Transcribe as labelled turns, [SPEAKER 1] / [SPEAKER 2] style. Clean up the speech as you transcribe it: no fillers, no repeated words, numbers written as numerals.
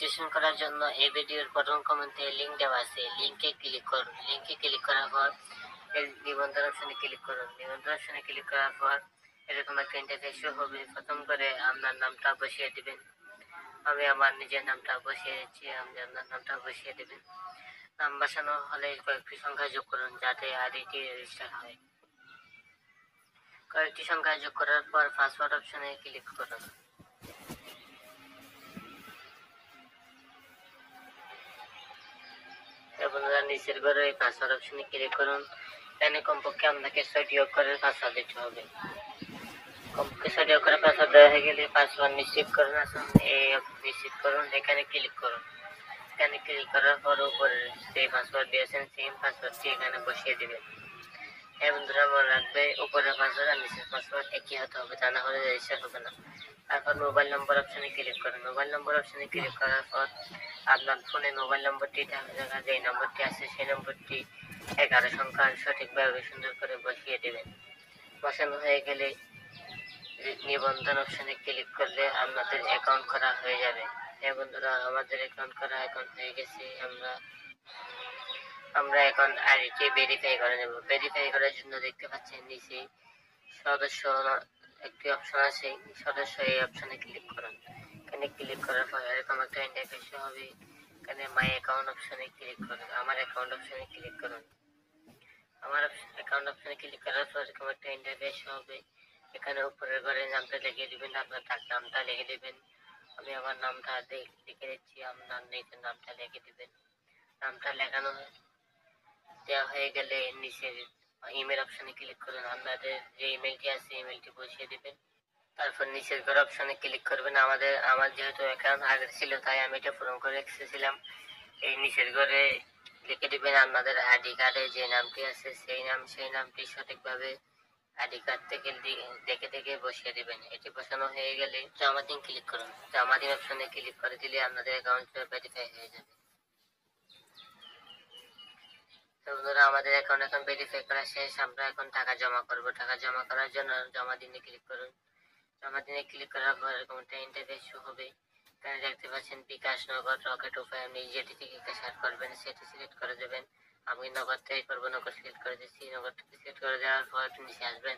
[SPEAKER 1] Registration করার জন্য এই ভিডিওর প্রথম কমেন্টে লিংক দেওয়া আছে, লিংকে ক্লিক করুন। লিংকে ক্লিক করার পর নিবন্ধন অপশনে ক্লিক করুন। নিবন্ধন অপশনে ক্লিক করার পর এরকম একটা ইন্টারফেস শো হবে। প্রথম করে আপনার নামটা বসিয়ে দিবেন। আমি আমার নিজের নামটা বসিয়ে দিচ্ছি, আপনি আপনার নামটা বসিয়ে দিবেন। নাম বসানো হলে কয়েকটি সংখ্যা যোগ করুন যাতে আইডিটি রেজিস্টার হয়। কয়েকটি সংখ্যা যোগ করার পর পাসওয়ার্ড অপশনে ক্লিক করুন। বন্ধুরা নিচের ঘরে পাসওয়ার্ড অপশনে ক্লিক করুন। এখানে কমপক্ষে আপনাকে 6টি অক্ষরের পাসওয়ার্ড দিতে হবে। কমপক্ষে 6টি অক্ষরের পাসওয়ার্ড দেওয়া হয়ে গেলে পাসওয়ার্ড নিশ্চিত করুন। নিশ্চিত করুন, এখানে ক্লিক করুন। এখানে ক্লিক করার পর উপরে যে পাসওয়ার্ড দিয়েছেন সেম পাসওয়ার্ডটি এখানে বসিয়ে দিবেন। হ্যাঁ বন্ধুরা, মনে রাখবে উপরের পাসওয়ার্ড আর নিচের পাসওয়ার্ড একই হতে হবে, তা না হলে রেজিস্টার হবে না। তারপর মোবাইল নম্বর অপশনে ক্লিক করুন। মোবাইল নম্বর অপশনে ক্লিক করার পর আপনার ফোনে মোবাইল নম্বরটি যে নম্বরটি আছে সেই নম্বরটি 11 সংখ্যার সঠিকভাবে সুন্দর করে বসিয়ে দেবেন। বসানো হয়ে গেলে নিবন্ধন অপশনে ক্লিক করলে আপনাদের অ্যাকাউন্ট করা হয়ে যাবে। হ্যাঁ বন্ধুরা, আমাদের অ্যাকাউন্ট হয়ে গেছে। আমরা এখন আইডিটি ভেরিফাই করে নেব। ভেরিফাই করার জন্য দেখতে পাচ্ছেন নিচে সদস্য একটি অপশন আছে, সদস্য এই অপশনে ক্লিক করুন। এখানে ক্লিক করার পর এরকম একটা ইন্টারফেস হবে। এখানে মাই অ্যাকাউন্ট অপশনে ক্লিক করুন। আমার অ্যাকাউন্ট অপশনে ক্লিক করুন। আমার অ্যাকাউন্ট অপশনে ক্লিক করার পর এরকম একটা ইন্টারফেস হবে। এখানে উপরের ঘরে নামটা লিখে দিবেন, আপনার নামটা লিখে দিবেন। আমি আমার নামটা লিখে দিচ্ছি, আপনার নিজের নামটা লিখে দিবেন। নামটা লেখানো দেওয়া হয়ে গেলে নিচের ইমেল অপশনে ক্লিক করুন। আপনাদের যে ইমেলটি আছে ইমেলটি বসিয়ে দিবেন। তারপর নিচের ঘর অপশনে ক্লিক করবেন। আমার যেহেতু অ্যাকাউন্ট আগে ছিল তাই আমি এটা পূরণ করে রেখেছিলাম। এই নিচের ঘরে লিখে দিবেন আপনাদের আইডি কার্ডে যে নামটি আছে সেই নামটি সঠিকভাবে আইডি কার্ড থেকে দেখে দেখে বসিয়ে দিবেন। এটি বসানো হয়ে গেলে জমা দিন ক্লিক করুন। জমা দিন অপশনে ক্লিক করে দিলে আপনাদের অ্যাকাউন্ট ভেরিফাই হয়ে যাবে। বন্ধুরা, আমাদের অ্যাকাউন্ট এখন ভেরিফাই করা শেষ। আমরা এখন টাকা জমা করব। টাকা জমা করার জন্য জমা দিনে ক্লিক করুন। জমা দিনে ক্লিক করার পর এরকম একটা ইন্টারফেস শো হবে। এখানে দেখতে পাচ্ছেন বিকাশ, নগদ, রকেট উপায়। আপনি যেটি থেকে ক্যাশ আউট করবেন সেটি সিলেক্ট করে দেবেন। আমি নগদ থেকে করবো, নগদ সিলেক্ট করে দিচ্ছি। নগদ সিলেক্ট করে দেওয়ার পর নিচে আসবেন।